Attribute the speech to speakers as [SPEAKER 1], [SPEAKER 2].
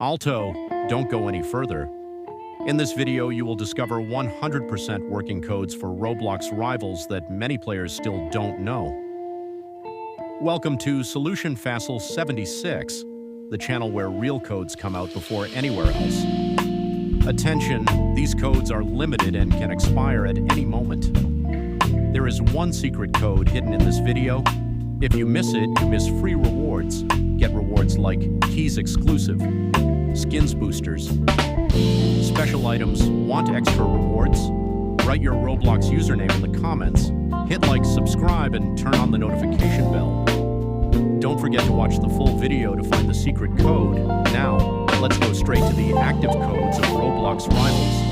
[SPEAKER 1] Alto, don't go any further. In this video, you will discover 100% working codes for Roblox Rivals that many players still don't know. Welcome to Solution Facile 76, the channel where real codes come out before anywhere else. Attention, these codes are limited and can expire at any moment. There is one secret code hidden in this video. If you miss it, you miss free rewards. Get rewards like keys exclusive, skins boosters, special items. Want extra rewards? Write your Roblox username in the comments. Hit like, subscribe, and turn on the notification bell. Don't forget to watch the full video to find the secret code. Now, let's go straight to the active codes of Roblox Rivals.